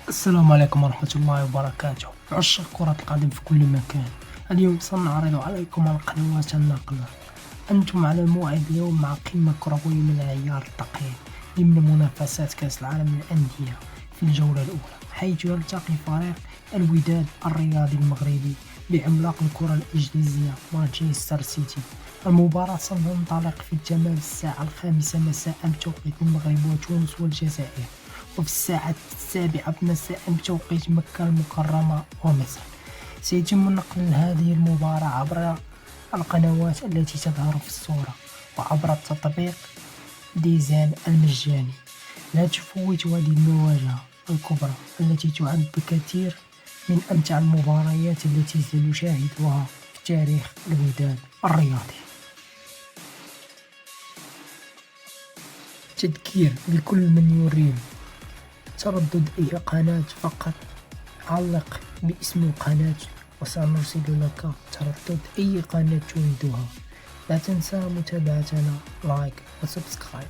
السلام عليكم ورحمة الله وبركاته. عشاق كرة القدم في كل مكان، اليوم سنعرض عليكم القنوات الناقلة. أنتم على موعد اليوم مع قمة كروية من العيار الثقيل ضمن منافسات كأس العالم للأندية في الجولة الأولى، حيث يلتقي فريق الوداد الرياضي المغربي بعملاق الكرة الإنجليزية مانشستر سيتي. المباراة ستنطلق في تمام الساعة 5 مساء بتوقيت المغرب وتونس والجزائر، وفي الساعة 7 مساء بتوقيت مكة المكرمة ومصر. سيتم نقل هذه المباراة عبر القنوات التي تظهر في الصورة وعبر التطبيق ديزان المجاني. لا تفوت هذه المواجهة الكبرى التي تعد بكثير من أمتع المباريات التي سنشاهدها في تاريخ الوداد الرياضي. تذكير لكل من يريد تردد أي قناة، فقط علق باسم القناة وسنرسل لك تردد أي قناة تريدها. لا تنسى متابعتنا، لايك وسبسكرايب.